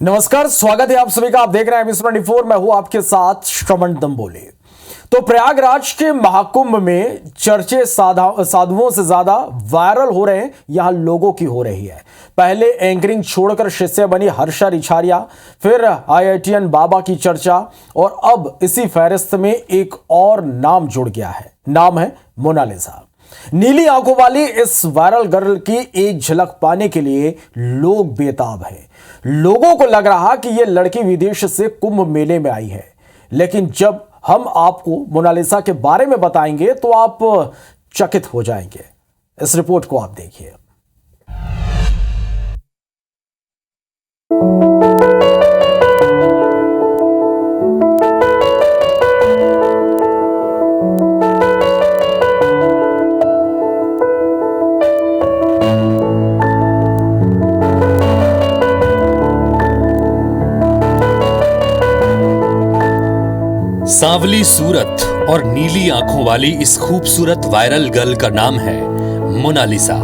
नमस्कार, स्वागत है आप सभी का। आप देख रहे हैं MS24। मैं हूं आपके साथ श्रवण दंबोले। तो प्रयागराज के महाकुंभ में चर्चे साधुओं से ज्यादा वायरल हो रहे हैं, यहां लोगों की हो रही है। पहले एंकरिंग छोड़कर शिष्य बनी हर्षा रिछारिया, फिर IITian बाबा की चर्चा, और अब इसी फहरिस्त में एक और नाम जुड़ गया है। नाम है मोनालिसा। नीली आंखों वाली इस वायरल गर्ल की एक झलक पाने के लिए लोग बेताब हैं। लोगों को लग रहा कि यह लड़की विदेश से कुंभ मेले में आई है, लेकिन जब हम आपको मोनालिसा के बारे में बताएंगे तो आप चकित हो जाएंगे। इस रिपोर्ट को आप देखिए। सांवली सूरत और नीली आंखों वाली इस खूबसूरत वायरल गर्ल का नाम है मोनालिसा।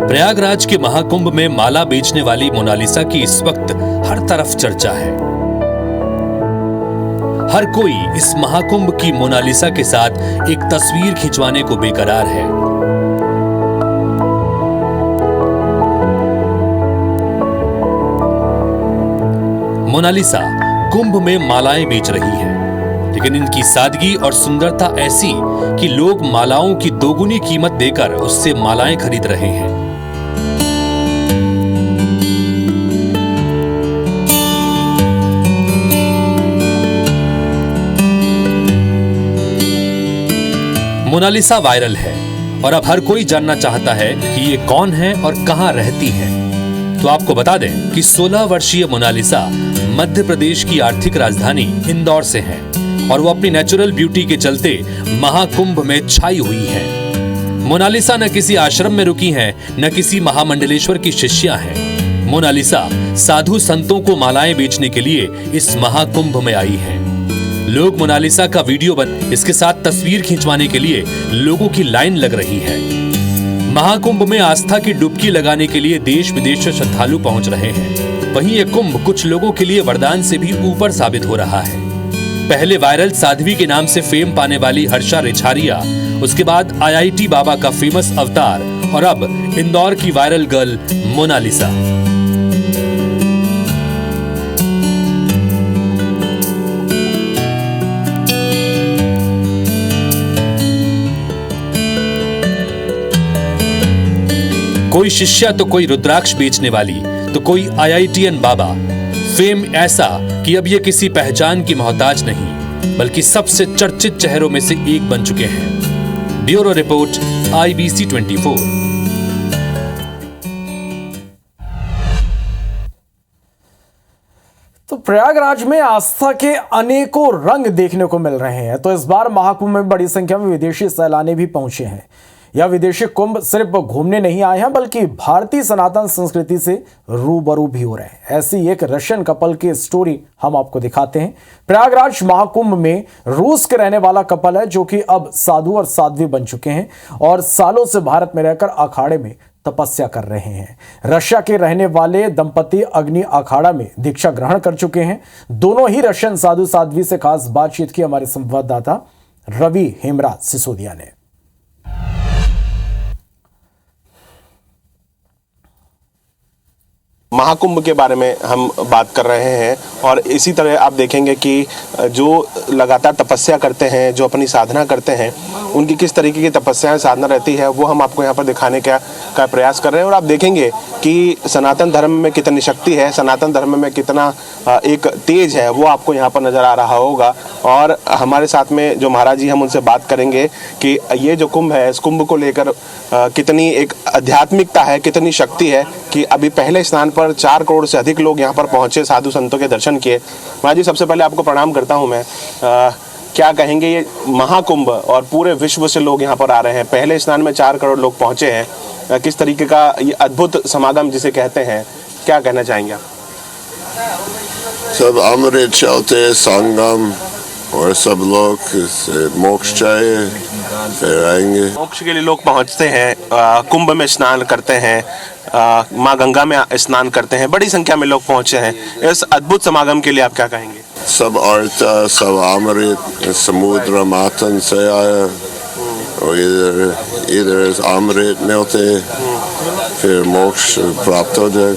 प्रयागराज के महाकुंभ में माला बेचने वाली मोनालिसा की इस वक्त हर तरफ चर्चा है। हर कोई इस महाकुंभ की मोनालिसा के साथ एक तस्वीर खिंचवाने को बेकरार है। मोनालिसा कुंभ में मालाएं बेच रही है, लेकिन इनकी सादगी और सुंदरता ऐसी कि लोग मालाओं की दोगुनी कीमत देकर उससे मालाएं खरीद रहे हैं। मोनालिसा वायरल है और अब हर कोई जानना चाहता है कि ये कौन है और कहां रहती है। तो आपको बता दें कि 16 वर्षीय मोनालिसा मध्य प्रदेश की आर्थिक राजधानी इंदौर से है और वो अपनी नेचुरल ब्यूटी के चलते महाकुंभ में छाई हुई है। मोनालिसा न किसी आश्रम में रुकी हैं, न किसी महामंडलेश्वर की शिष्या हैं। मोनालिसा साधु संतों को मालाएं बेचने के लिए इस महाकुंभ में आई है। लोग मोनालिसा का वीडियो बन इसके साथ तस्वीर खिंचवाने के लिए लोगों की लाइन लग रही है। महाकुंभ में आस्था की डुबकी लगाने के लिए देश विदेश से श्रद्धालु पहुंच रहे हैं। वहीं ये कुंभ कुछ लोगों के लिए वरदान से भी ऊपर साबित हो रहा है। पहले वायरल साध्वी के नाम से फेम पाने वाली हर्षा रिछारिया, उसके बाद IIT बाबा का फेमस अवतार और अब इंदौर की वायरल गर्ल मोनालिसा। कोई शिष्या तो कोई रुद्राक्ष बेचने वाली तो कोई IITian बाबा। फेम ऐसा कि अब ये किसी पहचान की मोहताज नहीं, बल्कि सबसे चर्चित चेहरों में से एक बन चुके हैं। Bureau report IBC24। तो प्रयागराज में आस्था के अनेकों रंग देखने को मिल रहे हैं। तो इस बार महाकुंभ में बड़ी संख्या में विदेशी सैलानी भी पहुंचे हैं। यह विदेशी कुंभ सिर्फ घूमने नहीं आए हैं, बल्कि भारतीय सनातन संस्कृति से रूबरू भी हो रहे हैं। ऐसी एक रशियन कपल की स्टोरी हम आपको दिखाते हैं। प्रयागराज महाकुंभ में रूस के रहने वाला कपल है, जो कि अब साधु और साध्वी बन चुके हैं और सालों से भारत में रहकर अखाड़े में तपस्या कर रहे हैं। रशिया के रहने वाले दंपति अग्नि अखाड़ा में दीक्षा ग्रहण कर चुके हैं। दोनों ही रशियन साधु साध्वी से खास बातचीत की हमारे संवाददाता रवि हेमराज सिसोदिया ने। महाकुंभ के बारे में हम बात कर रहे हैं और इसी तरह आप देखेंगे कि जो लगातार तपस्या करते हैं, जो अपनी साधना करते हैं, उनकी किस तरीके की तपस्या साधना रहती है वो हम आपको यहाँ पर दिखाने का प्रयास कर रहे हैं। और आप देखेंगे कि सनातन धर्म में कितनी शक्ति है, सनातन धर्म में कितना एक तेज है, वो आपको यहाँ पर नज़र आ रहा होगा। और हमारे साथ में जो महाराज जी, हम उनसे बात करेंगे कि ये जो कुंभ है, इस कुंभ को लेकर कितनी एक आध्यात्मिकता है, कितनी शक्ति है कि अभी पहले स्नान पर 4 करोड़ से अधिक लोग यहाँ पर पहुँचे, साधु संतों के दर्शन किए। महाराज जी, सबसे पहले आपको प्रणाम करता हूँ मैं। क्या कहेंगे, ये महाकुंभ और पूरे विश्व से लोग यहाँ पर आ रहे हैं, पहले स्नान में 4 करोड़ लोग पहुँचे हैं, किस तरीके का ये अद्भुत समागम जिसे कहते हैं, क्या कहना चाहेंगे आप? सब अमृत चलते संगम और सब लोग मोक्ष चाहिए फिर आएंगे। मोक्ष के लिए लोग पहुंचते हैं, कुंभ में स्नान करते हैं, माँ गंगा में स्नान करते हैं, बड़ी संख्या में लोग पहुंचे हैं। इस अद्भुत समागम के लिए आप क्या कहेंगे? सब अर्थ, सब अमृत, समुद्र मंथन से आया और इधर अमृत मिलते, फिर मोक्ष प्राप्त हो जाए।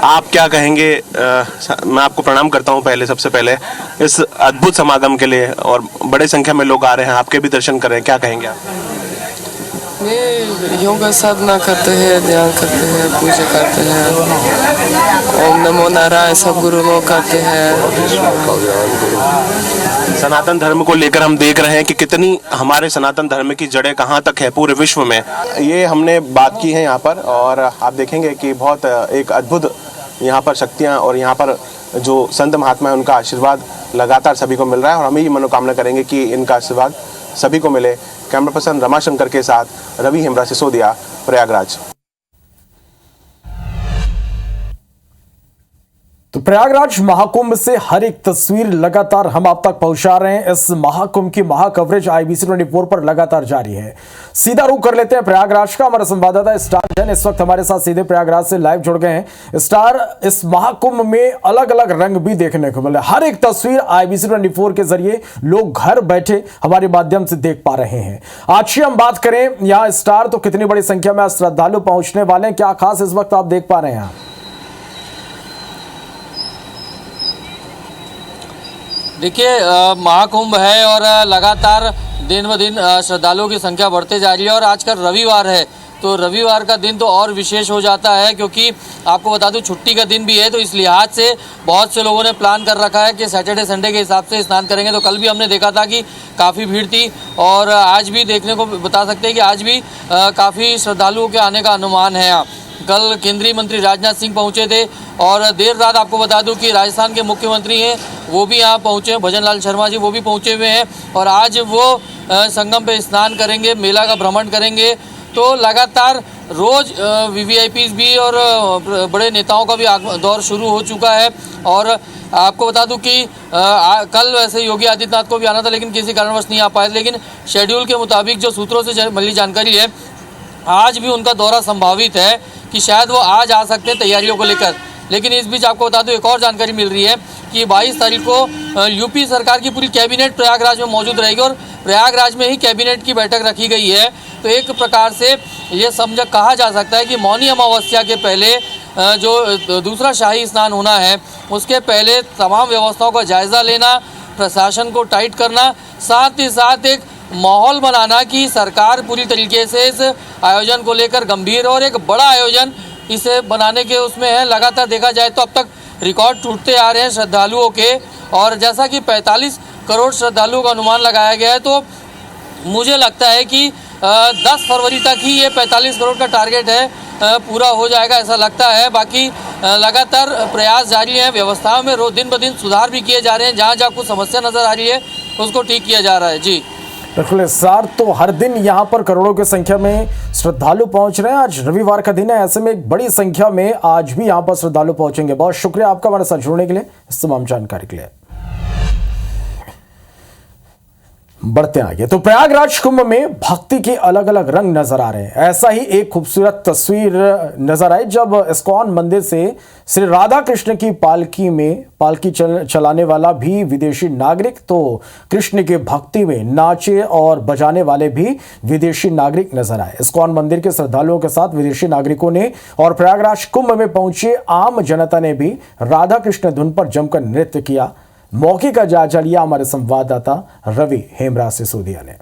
आप क्या कहेंगे? मैं आपको प्रणाम करता हूं पहले, सबसे पहले इस अद्भुत समागम के लिए, और बड़े संख्या में लोग आ रहे हैं, आपके भी दर्शन कर रहे हैं, क्या कहेंगे आप? ये योगा साधना करते हैं, ध्यान करते हैं, पूजा करते हैं, ओम नमो नारायण सब गुरु लोग करते हैं। सनातन धर्म को लेकर हम देख रहे हैं कि कितनी हमारे सनातन धर्म की जड़ें कहाँ तक है पूरे विश्व में। ये हमने बात की है यहाँ पर, और आप देखेंगे कि बहुत एक अद्भुत यहाँ पर शक्तियाँ और यहाँ पर जो संत महात्मा है उनका आशीर्वाद लगातार सभी को मिल रहा है, और हम ही मनोकामना करेंगे कि इनका आशीर्वाद सभी को मिले। कैमरा पर्सन रमाशंकर के साथ रवि हेमरा, सिसोदिया, प्रयागराज। तो प्रयागराज महाकुंभ से हर एक तस्वीर लगातार हम आप तक पहुंचा रहे हैं। इस महाकुंभ की महाकवरेज IBC 24 पर लगातार जारी है। सीधा रुख कर लेते हैं प्रयागराज का। हमारा संवाददाता स्टार जैन इस वक्त हमारे साथ सीधे प्रयागराज से लाइव जुड़ गए हैं। स्टार, इस महाकुंभ में अलग अलग रंग भी देखने को मिले, हर एक तस्वीर IBC 24 के जरिए लोग घर बैठे हमारे माध्यम से देख पा रहे हैं। आज की हम बात करें यहाँ स्टार, तो कितनी बड़ी संख्या में श्रद्धालु पहुंचने वाले हैं, क्या खास इस वक्त आप देख पा रहे हैं? देखिए, महाकुंभ है और लगातार दिन ब दिन श्रद्धालुओं की संख्या बढ़ते जा रही है, और आजकल रविवार है, तो रविवार का दिन तो और विशेष हो जाता है, क्योंकि आपको बता दूं छुट्टी का दिन भी है। तो इस लिहाज से बहुत से लोगों ने प्लान कर रखा है कि सैटरडे संडे के हिसाब से स्नान करेंगे। तो कल भी हमने देखा था कि काफ़ी भीड़ थी, और आज भी देखने को बता सकते हैं कि आज भी काफ़ी श्रद्धालुओं के आने का अनुमान है यहाँ। कल केंद्रीय मंत्री राजनाथ सिंह पहुंचे थे, और देर रात आपको बता दूं कि राजस्थान के मुख्यमंत्री हैं वो भी यहाँ पहुंचे हैं, भजन लाल शर्मा जी, वो भी पहुंचे हुए हैं, और आज वो संगम पे स्नान करेंगे, मेला का भ्रमण करेंगे। तो लगातार रोज़ VVIPs भी और बड़े नेताओं का भी दौर शुरू हो चुका है। और आपको बता दूं कि कल वैसे योगी आदित्यनाथ को भी आना था, लेकिन किसी कारणवश नहीं आ पाए, लेकिन शेड्यूल के मुताबिक जो सूत्रों से मिली जानकारी है, आज भी उनका दौरा संभावित है कि शायद वो आज आ सकते हैं तैयारियों को लेकर। लेकिन इस बीच आपको बता दूं एक और जानकारी मिल रही है कि 22 तारीख को यूपी सरकार की पूरी कैबिनेट प्रयागराज में मौजूद रहेगी, और प्रयागराज में ही कैबिनेट की बैठक रखी गई है। तो एक प्रकार से ये कहा जा सकता है कि मौनी अमावस्या के पहले जो दूसरा शाही स्नान होना है, उसके पहले तमाम व्यवस्थाओं का जायज़ा लेना, प्रशासन को टाइट करना, साथ ही साथ एक माहौल बनाना कि सरकार पूरी तरीके से इस आयोजन को लेकर गंभीर और एक बड़ा आयोजन इसे बनाने के उसमें है। लगातार देखा जाए तो अब तक रिकॉर्ड टूटते आ रहे हैं श्रद्धालुओं के, और जैसा कि 45 करोड़ श्रद्धालुओं का अनुमान लगाया गया है, तो मुझे लगता है कि 10 फरवरी तक ही ये 45 करोड़ का टारगेट है पूरा हो जाएगा, ऐसा लगता है। बाकी लगातार प्रयास जारी हैं, व्यवस्थाओं में दिन ब दिन सुधार भी किए जा रहे हैं, जहाँ जहाँ कुछ समस्या नज़र आ रही है उसको ठीक किया जा रहा है। जी बिल्कुल सर, तो हर दिन यहाँ पर करोड़ों की संख्या में श्रद्धालु पहुंच रहे हैं। आज रविवार का दिन है, ऐसे में एक बड़ी संख्या में आज भी यहाँ पर श्रद्धालु पहुंचेंगे। बहुत शुक्रिया आपका हमारे साथ जुड़ने के लिए, इस तमाम जानकारी के लिए। बढ़ते हैं आगे, तो प्रयागराज कुंभ में भक्ति के अलग अलग रंग नजर आ रहे हैं। ऐसा ही एक खूबसूरत तस्वीर नजर आई जब इस्कॉन मंदिर से श्री राधा कृष्ण की पालकी चलाने वाला भी विदेशी नागरिक, तो कृष्ण के भक्ति में नाचे और बजाने वाले भी विदेशी नागरिक नजर आए। इस्कॉन मंदिर के श्रद्धालुओं के साथ विदेशी नागरिकों ने और प्रयागराज कुंभ में पहुंचे आम जनता ने भी राधा कृष्ण धुन पर जमकर नृत्य किया। मौके का जायजा लिया हमारे संवाददाता रवि हेमरा सिसोदिया ने।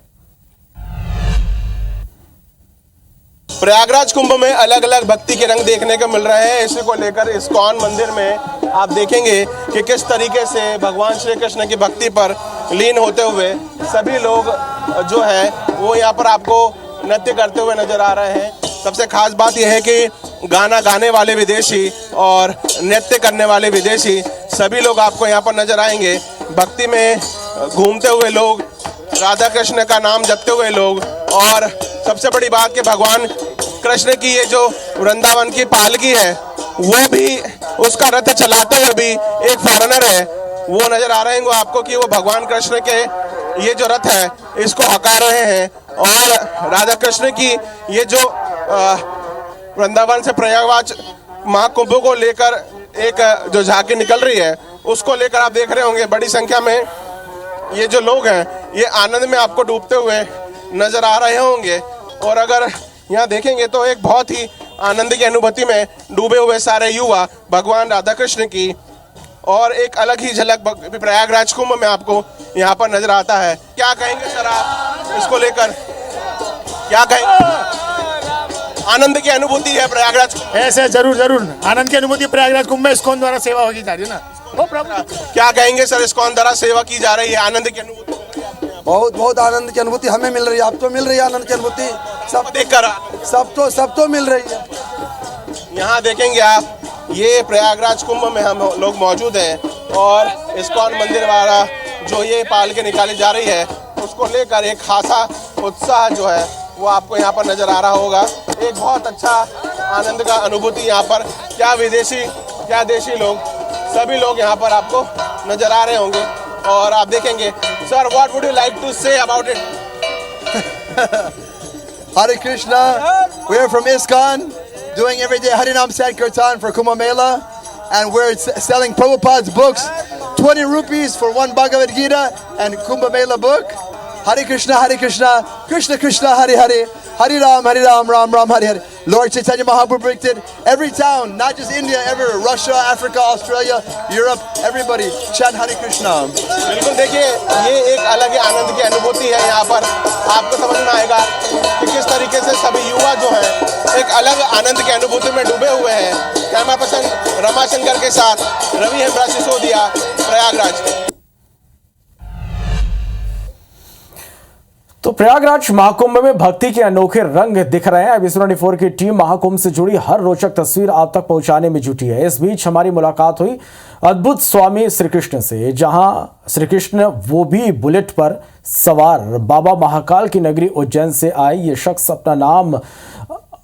प्रयागराज कुंभ में अलग अलग भक्ति के रंग देखने को मिल रहे हैं। इसी को लेकर इस्कॉन मंदिर में आप देखेंगे कि किस तरीके से भगवान श्री कृष्ण की भक्ति पर लीन होते हुए सभी लोग जो है वो यहाँ पर आपको नृत्य करते हुए नजर आ रहे हैं। सबसे खास बात यह है कि गाना गाने वाले विदेशी और नृत्य करने वाले विदेशी सभी लोग आपको यहाँ पर नजर आएंगे। भक्ति में घूमते हुए लोग, राधा कृष्ण का नाम जपते हुए लोग, और सबसे बड़ी बात कि भगवान कृष्ण की ये जो वृंदावन की पालकी है वो भी, उसका रथ चलाते हुए भी एक फॉरेनर है वो नजर आ रहे हैं आपको कि वो भगवान कृष्ण के ये जो रथ है इसको हका रहे हैं। और राधा कृष्ण की ये जो वृंदावन से प्रयागराज महाकुंभ को लेकर एक जो झांकी निकल रही है उसको लेकर आप देख रहे होंगे बड़ी संख्या में ये जो लोग हैं ये आनंद में आपको डूबते हुए नजर आ रहे होंगे। और अगर यहाँ देखेंगे तो एक बहुत ही आनंद की अनुभूति में डूबे हुए सारे युवा भगवान राधा कृष्ण की और एक अलग ही झलक प्रयागराज कुंभ में आपको यहाँ पर नजर आता है। क्या कहेंगे सर आप इसको लेकर, क्या कहेंगे? आनंद की अनुभूति है प्रयागराज कुंभ। ऐसे जरूर जरूर आनंद की अनुभूति प्रयागराज कुंभ में इस्कॉन द्वारा सेवा होगी जा रही है ना। ओ प्रभु, क्या कहेंगे सर, इस्कॉन द्वारा सेवा की जा रही है, आनंद की अनुभूति? बहुत बहुत आनंद की अनुभूति हमें मिल रही है, आपको मिल रही है आनंद की अनुभूति, सब देखकर सब तो मिल रही है। यहाँ देखेंगे आप ये प्रयागराज कुंभ में हम लोग मौजूद हैं और इस्कॉन मंदिर वाला जो ये पाल के निकाली जा रही है उसको लेकर एक खासा उत्साह जो है वो आपको यहाँ पर नजर आ रहा होगा। एक बहुत अच्छा आनंद का अनुभूति यहाँ पर, क्या विदेशी क्या देशी लोग सभी लोग यहाँ पर आपको नजर आ रहे होंगे। और आप देखेंगे sir, what would you like to say about it? Hare Krishna, we are from ISKCON, doing everyday Harinam Sankirtan for Kumbh Mela, and we're selling Prabhupada's books, 20 rupees for one Bhagavad Gita and Kumbh Mela book. Hare Krishna, Krishna Krishna, Hare Hare, Hare Ram, Ram Ram, Hare Hare. Lord Chaitanya Mahaprabhu predicted every town, not just India, everywhere, Russia, Africa, Australia, Europe, everybody chant Hare Krishna. बिल्कुल, देखिए ये एक अलग ही आनंद की अनुभूति है। यहाँ पर आपको समझ में आएगा कि किस तरीके से सभी युवा जो हैं एक अलग आनंद की अनुभूति में डूबे हुए हैं। कैमरा पर्सन रमाशंकर के साथ रवि हेम्ब्रा, सिसोदिया, प्रयागराज। तो प्रयागराज महाकुंभ में भक्ति के अनोखे रंग दिख रहे हैं। एबीसी 24 की टीम महाकुंभ से जुड़ी हर रोचक तस्वीर आप तक पहुंचाने में जुटी है। इस बीच हमारी मुलाकात हुई अद्भुत स्वामी श्री कृष्ण से, जहां श्री कृष्ण वो भी बुलेट पर सवार बाबा महाकाल की नगरी उज्जैन से आए। ये शख्स अपना नाम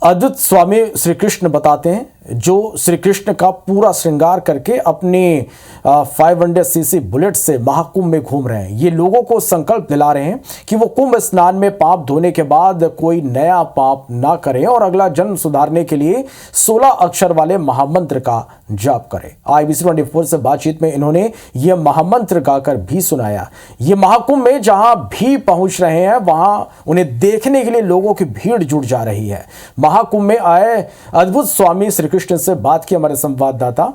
अद्भुत स्वामी श्री कृष्ण बताते हैं, जो श्री कृष्ण का पूरा श्रृंगार करके अपने 500cc बुलेट से महाकुंभ में घूम रहे हैं। ये लोगों को संकल्प दिला रहे हैं कि वो कुंभ स्नान में पाप धोने के बाद कोई नया पाप ना करें और अगला जन्म सुधारने के लिए 16 अक्षर वाले महामंत्र का जाप करें। एबीसी 24 से बातचीत में इन्होंने यह महामंत्र गाकर भी सुनाया। ये महाकुंभ में जहां भी पहुंच रहे हैं वहां उन्हें देखने के लिए लोगों की भीड़ जुट जा रही है। महाकुंभ में आए अद्भुत स्वामी श्री कृष्ण से बात की हमारे संवाददाता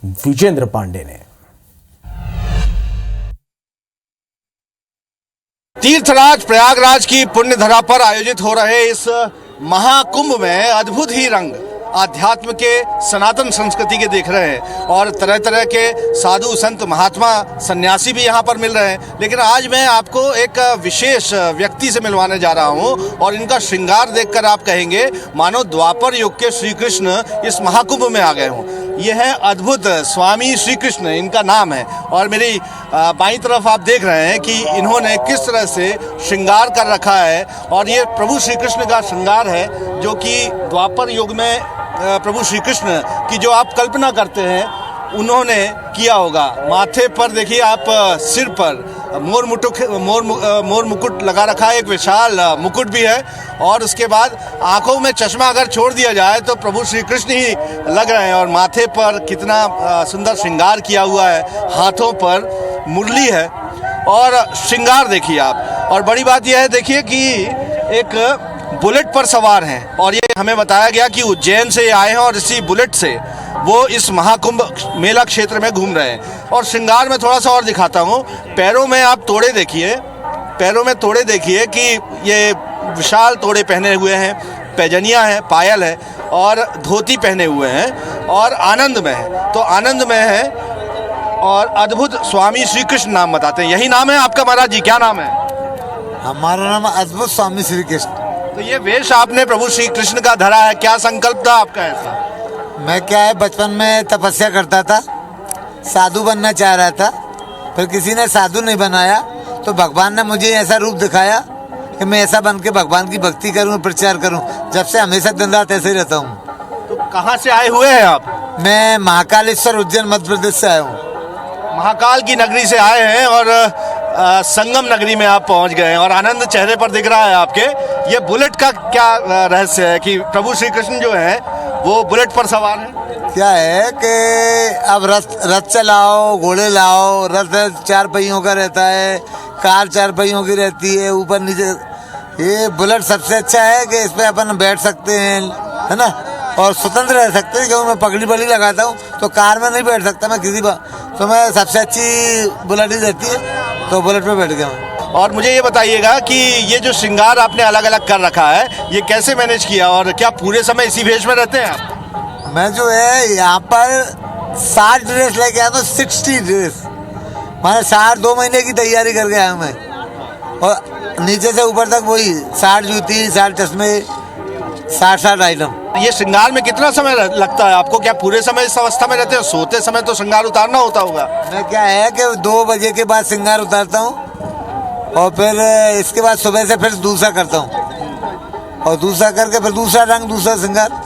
विजेंद्र पांडे ने। तीर्थराज प्रयागराज की पुण्य धरा पर आयोजित हो रहे इस महाकुंभ में अद्भुत ही रंग आध्यात्म के सनातन संस्कृति के देख रहे हैं और तरह तरह के साधु संत महात्मा सन्यासी भी यहाँ पर मिल रहे हैं। लेकिन आज मैं आपको एक विशेष व्यक्ति से मिलवाने जा रहा हूँ और इनका श्रृंगार देखकर आप कहेंगे मानो द्वापर युग के श्री कृष्ण इस महाकुंभ में आ गए हों। यह है अद्भुत स्वामी श्री कृष्ण, इनका नाम है। और मेरी बाईं तरफ आप देख रहे हैं कि इन्होंने किस तरह से श्रृंगार कर रखा है और ये प्रभु श्री कृष्ण का श्रृंगार है जो कि द्वापर युग में प्रभु श्री कृष्ण की जो आप कल्पना करते हैं उन्होंने किया होगा। माथे पर देखिए आप, सिर पर मोर मुकुट लगा रखा है, एक विशाल मुकुट भी है और उसके बाद आंखों में चश्मा अगर छोड़ दिया जाए तो प्रभु श्री कृष्ण ही लग रहे हैं। और माथे पर कितना सुंदर श्रृंगार किया हुआ है, हाथों पर मुरली है और श्रृंगार देखिए आप। और बड़ी बात यह है देखिए कि एक बुलेट पर सवार हैं और ये हमें बताया गया कि उज्जैन से आए हैं और इसी बुलेट से वो इस महाकुंभ मेला क्षेत्र में घूम रहे हैं। और श्रृंगार में थोड़ा सा और दिखाता हूँ, पैरों में आप तोड़े देखिए, पैरों में तोड़े देखिए कि ये विशाल तोड़े पहने हुए हैं, पैजनियाँ हैं, पायल है और धोती पहने हुए हैं और आनंद में है। तो आनंद में है और अद्भुत स्वामी श्री कृष्ण नाम बताते हैं। यही नाम है आपका महाराज जी? क्या नाम है? हमारा नाम अद्भुत स्वामी श्री कृष्ण। तो ये वेश आपने प्रभु श्री कृष्ण का धरा है, क्या संकल्प था आपका ऐसा? मैं क्या है, बचपन में तपस्या करता था, साधु बनना चाह रहा था, फिर किसी ने साधु नहीं बनाया तो भगवान ने मुझे ऐसा रूप दिखाया कि मैं ऐसा बन के भगवान की भक्ति करूं, प्रचार करूं। जब से हमेशा दिन रात ऐसे ही रहता हूं। तो कहाँ से आए हुए हैं आप? मैं महाकालेश्वर उज्जैन मध्य प्रदेश से आया हूँ। महाकाल की नगरी से आए हैं और संगम नगरी में आप पहुंच गए हैं और आनंद चेहरे पर दिख रहा है आपके। ये बुलेट का क्या रहस्य है कि प्रभु श्री कृष्ण जो है वो बुलेट पर सवार हैं? क्या है कि अब रथ चलाओ, घोड़े लाओ, रथ 4 पहियों का रहता है, कार 4 पहियों की रहती है, ऊपर नीचे। ये बुलेट सबसे अच्छा है कि इस पे अपन बैठ सकते हैं, है ना, और स्वतंत्र रह सकते हैं। क्योंकि मैं पगड़ी बड़ी लगाता हूँ तो कार में नहीं बैठ सकता मैं किसी पर, तो मैं सबसे अच्छी बुलेट ही रहती है, तो बुलेट पे बैठ गया मैं। और मुझे ये बताइएगा कि ये जो श्रृंगार आपने अलग अलग कर रखा है, ये कैसे मैनेज किया और क्या पूरे समय इसी भेष में रहते हैं आप? मैं जो है यहाँ पर 60 ड्रेस लेके आया हूँ, 60 ड्रेस, मैंने 2 महीने की तैयारी करके आया हूँ मैं। और नीचे से ऊपर तक वही 60 जूती, 60 चश्मे, 60 आइटम। ये श्रृंगार में कितना समय लगता है आपको? क्या पूरे समय इस अवस्था में रहते हैं? सोते समय तो श्रृंगार उतारना होता होगा। मैं क्या है कि 2 बजे के बाद श्रृंगार उतारता हूँ और फिर इसके बाद सुबह से फिर दूसरा करता हूँ और दूसरा करके फिर दूसरा रंग, दूसरा श्रृंगार।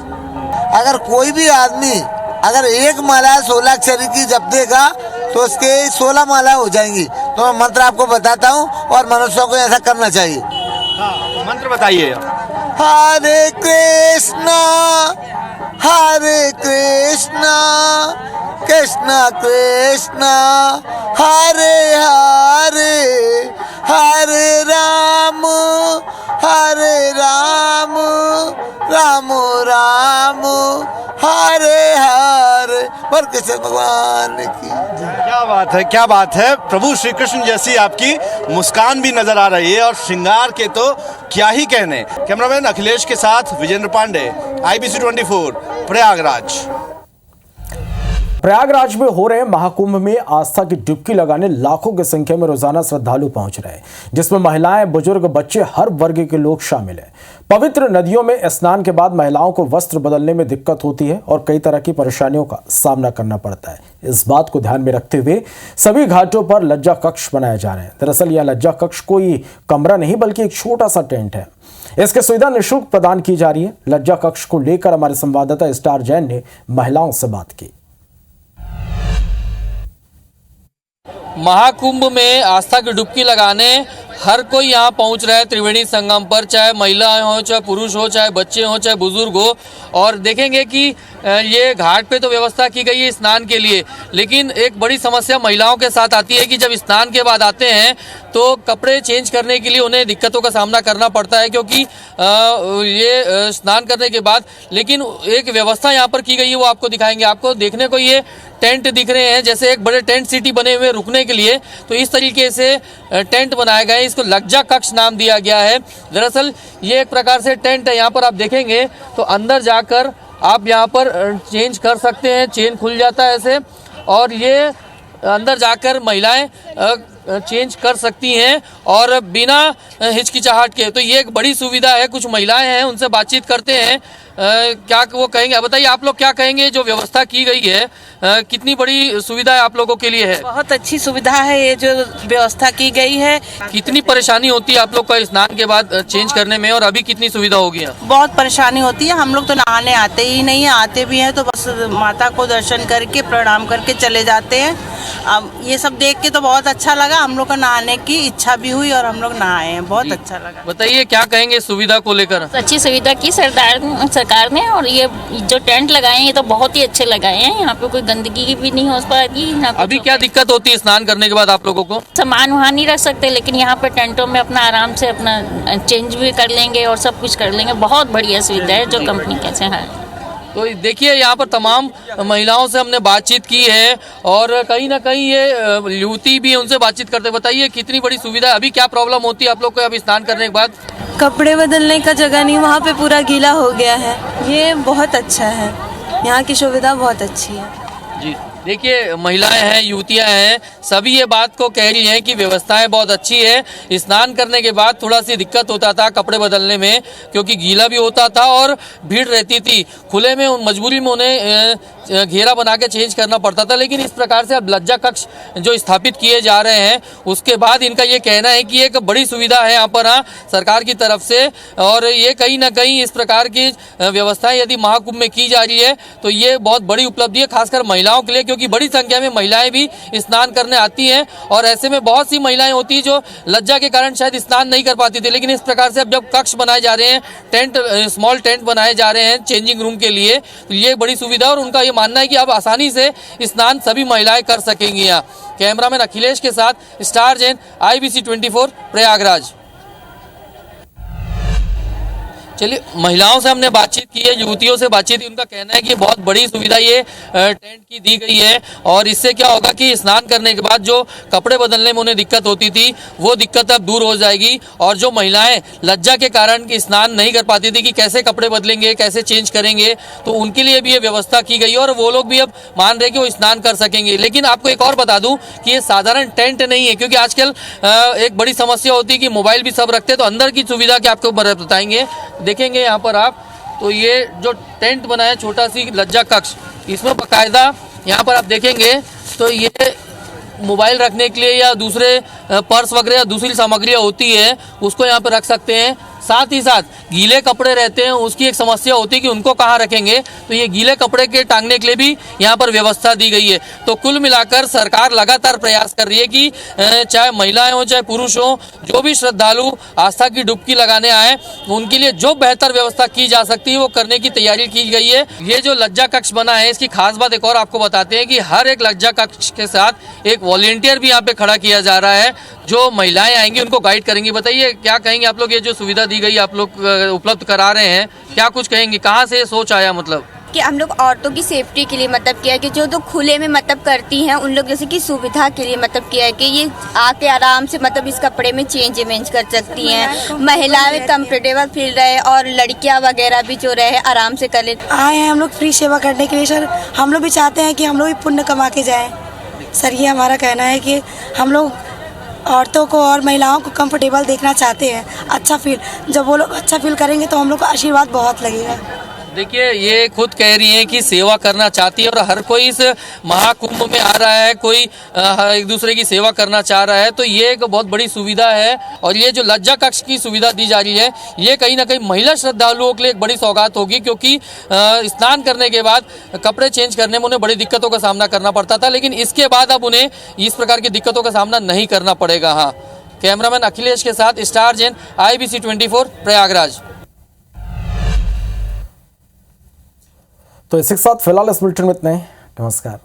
अगर कोई भी आदमी अगर एक माला 16 अक्षरी की जप देगा तो उसके 16 माला हो जाएंगी। तो मैं मंत्र आपको बताता हूँ और मनुष्यों को ऐसा करना चाहिए। हाँ, मंत्र बताइए। हरे कृष्णा कृष्णा कृष्णा हरे हरे, हरे राम राम राम हरे हरे। पर कृष्ण भगवान की क्या बात है, क्या बात है। प्रभु श्री कृष्ण जैसी आपकी मुस्कान भी नजर आ रही है और श्रृंगार के तो क्या ही कहने। कैमरामैन अखिलेश के साथ विजेंद्र पांडे, IBC 24, प्रयागराज। प्रयागराज में हो रहे महाकुंभ में आस्था की डुबकी लगाने लाखों की संख्या में रोजाना श्रद्धालु पहुंच रहे हैं, जिसमें महिलाएं, बुजुर्ग, बच्चे, हर वर्ग के लोग शामिल हैं। पवित्र नदियों में स्नान के बाद महिलाओं को वस्त्र बदलने में दिक्कत होती है और कई तरह की परेशानियों का सामना करना पड़ता है। इस बात को ध्यान में रखते हुए सभी घाटों पर लज्जा कक्ष बनाए जा रहे हैं। दरअसल यह लज्जा कक्ष कोई कमरा नहीं बल्कि एक छोटा सा टेंट है। इसकी सुविधा निःशुल्क प्रदान की जा रही है। लज्जा कक्ष को लेकर हमारे संवाददाता स्टार जैन ने महिलाओं से बात की। महाकुंभ में आस्था की डुबकी लगाने हर कोई यहाँ पहुँच रहा है त्रिवेणी संगम पर, चाहे महिलाएं हो, चाहे पुरुष हो, चाहे बच्चे हो, चाहे बुजुर्ग हो। और देखेंगे कि ये घाट पे तो व्यवस्था की गई है स्नान के लिए, लेकिन एक बड़ी समस्या महिलाओं के साथ आती है कि जब स्नान के बाद आते हैं तो कपड़े चेंज करने के लिए उन्हें दिक्कतों का सामना करना पड़ता है, क्योंकि ये स्नान करने के बाद। लेकिन एक व्यवस्था यहाँ पर की गई है, वो आपको दिखाएंगे। आपको देखने को ये टेंट दिख रहे हैं, जैसे एक बड़े टेंट सिटी बने हुए रुकने के लिए, तो इस तरीके से टेंट बनाए गए। इसको लज्जा कक्ष नाम दिया गया है। दरअसल ये एक प्रकार से टेंट है। यहाँ पर आप देखेंगे तो अंदर जाकर आप यहाँ पर चेंज कर सकते हैं, चेन खुल जाता है ऐसे, और ये अंदर जाकर महिलाएं चेंज कर सकती हैं और बिना हिचकिचाहट के। तो ये एक बड़ी सुविधा है। कुछ महिलाएं हैं, उनसे बातचीत करते हैं, क्या वो कहेंगे। बताइए आप लोग क्या कहेंगे, जो व्यवस्था की गई है कितनी बड़ी सुविधा है आप लोगों के लिए है? बहुत अच्छी सुविधा है ये जो व्यवस्था की गई है। कितनी परेशानी होती है आप लोग का स्नान के बाद चेंज करने में, और अभी कितनी सुविधा होगी? बहुत परेशानी होती है। हम लोग तो नहाने आते ही नहीं है, आते भी हैं तो बस माता को दर्शन करके प्रणाम करके चले जाते हैं। अब ये सब देख के तो बहुत अच्छा लगा, हम लोग को नहाने की इच्छा भी हुई और हम लोग नहाए हैं, बहुत अच्छा लगा। बताइए क्या कहेंगे सुविधा को लेकर? अच्छी सुविधा की सरकार ने, और ये जो टेंट लगाए हैं ये तो बहुत ही अच्छे लगाए हैं। यहाँ पे कोई गंदगी की भी नहीं हो पाएगी ना। अभी क्या दिक्कत होती है स्नान करने के बाद आप लोगों को? सामान वहाँ नहीं रख सकते, लेकिन यहाँ पे टेंटों में अपना आराम से अपना चेंज भी कर लेंगे और सब कुछ कर लेंगे। बहुत बढ़िया सुविधा है जो कंपनी कैसे है। तो देखिए यहाँ पर तमाम महिलाओं से हमने बातचीत की है और कहीं ना कहीं ये युवती भी उनसे बातचीत करते। बताइए कितनी बड़ी सुविधा है। अभी क्या प्रॉब्लम होती है आप लोग को अब स्नान करने के बाद? कपड़े बदलने का जगह नहीं, वहाँ पे पूरा गीला हो गया है। ये बहुत अच्छा है, यहाँ की सुविधा बहुत अच्छी है जी। देखिए महिलाएं हैं, युवतियां हैं, सभी ये बात को कह रही हैं कि व्यवस्थाएं बहुत अच्छी है। स्नान करने के बाद थोड़ा सी दिक्कत होता था कपड़े बदलने में, क्योंकि गीला भी होता था और भीड़ रहती थी। खुले में मजबूरी में उन्हें घेरा बना के चेंज करना पड़ता था, लेकिन इस प्रकार से अब लज्जा कक्ष जो स्थापित किए जा रहे हैं उसके बाद इनका ये कहना है कि एक बड़ी सुविधा है यहाँ पर सरकार की तरफ से, और ये कहीं ना कहीं इस प्रकार की व्यवस्थाएं यदि महाकुंभ में की जा रही है तो ये बहुत बड़ी उपलब्धि है, खासकर महिलाओं के लिए, क्योंकि बड़ी संख्या में महिलाएं भी स्नान करने आती हैं और ऐसे में बहुत सी महिलाएं होती हैं जो लज्जा के कारण शायद स्नान नहीं कर पाती थी। लेकिन इस प्रकार से अब जब कक्ष बनाए जा रहे हैं, टेंट, स्मॉल टेंट बनाए जा रहे हैं चेंजिंग रूम के लिए, तो ये बड़ी सुविधा और उनका ये मानना है कि अब आसानी से स्नान सभी महिलाएं कर सकेंगी। यहाँ कैमरामैन अखिलेश के साथ स्टार जैन, IBC 24 प्रयागराज। चलिए, महिलाओं से हमने बातचीत की है, युवतियों से बातचीत की, उनका कहना है कि बहुत बड़ी सुविधा ये टेंट की दी गई है और इससे क्या होगा कि स्नान करने के बाद जो कपड़े बदलने में उन्हें दिक्कत होती थी वो दिक्कत अब दूर हो जाएगी, और जो महिलाएं लज्जा के कारण कि स्नान नहीं कर पाती थी कि कैसे कपड़े बदलेंगे, कैसे चेंज करेंगे, तो उनके लिए भी ये व्यवस्था की गई है और वो लोग भी अब मान रहे कि वो स्नान कर सकेंगे। लेकिन आपको एक और बता दूं कि ये साधारण टेंट नहीं है, क्योंकि आजकल एक बड़ी समस्या होती है कि मोबाइल भी सब रखते हैं, तो अंदर की सुविधा की आपको बताएंगे, देखेंगे यहाँ पर आप। तो ये जो टेंट बना है छोटा सी लज्जा कक्ष, इसमें बाकायदा यहाँ पर आप देखेंगे तो ये मोबाइल रखने के लिए या दूसरे पर्स वगैरह या दूसरी सामग्रियाँ होती है उसको यहाँ पर रख सकते हैं। साथ ही साथ गीले कपड़े रहते हैं, उसकी एक समस्या होती है कि उनको कहाँ रखेंगे, तो ये गीले कपड़े के टांगने के लिए भी यहाँ पर व्यवस्था दी गई है। तो कुल मिलाकर सरकार लगातार प्रयास कर रही है कि चाहे महिलाएं हो चाहे पुरुष हो, जो भी श्रद्धालु आस्था की डुबकी लगाने आए उनके लिए जो बेहतर व्यवस्था की जा सकती है वो करने की तैयारी की गई है। ये जो लज्जा कक्ष बना है, इसकी खास बात एक और आपको बताते हैं कि हर एक लज्जा कक्ष के साथ एक वॉलेंटियर भी यहाँ पे खड़ा किया जा रहा है, जो महिलाएं आएंगी उनको गाइड करेंगी। बताइए क्या कहेंगे आप लोग, ये जो सुविधा दी गई आप लोग उपलब्ध करा रहे हैं, क्या कुछ कहेंगे, कहाँ से ये सोच आया? मतलब कि हम लोग औरतों की सेफ्टी के लिए मतलब किया है कि जो तो खुले में मतलब करती हैं उन लोग जैसे कि सुविधा के लिए मतलब किया है कि ये आके आराम से मतलब इस कपड़े में चेंज कर सकती हैं, महिलाएं कंफर्टेबल फील रहे और लड़कियां वगैरह भी जो रहे आराम से कर ले। आए हैं हम लोग फ्री सेवा करने के लिए सर, हम लोग भी चाहते हैं कि हम लोग भी पुण्य कमा के जाएं सर। ये हमारा कहना है कि हम लोग औरतों को और महिलाओं को कंफर्टेबल देखना चाहते हैं, अच्छा फील, जब वो लोग अच्छा फील करेंगे तो हम लोग को आशीर्वाद बहुत लगेगा। देखिए, ये खुद कह रही हैं कि सेवा करना चाहती है और हर कोई इस महाकुंभ में आ रहा है, कोई एक दूसरे की सेवा करना चाह रहा है, तो ये एक बहुत बड़ी सुविधा है। और ये जो लज्जा कक्ष की सुविधा दी जा रही है, ये कहीं ना कहीं महिला श्रद्धालुओं के लिए एक बड़ी सौगात होगी, क्योंकि स्नान करने के बाद कपड़े चेंज करने में उन्हें बड़ी दिक्कतों का सामना करना पड़ता था, लेकिन इसके बाद अब उन्हें इस प्रकार की दिक्कतों का सामना नहीं करना पड़ेगा। हाँ, कैमरामैन अखिलेश के साथ स्टार जैन, IBC 24 प्रयागराज। तो इसी के साथ फिलहाल इस बुलेटिन में इतना ही। नमस्कार।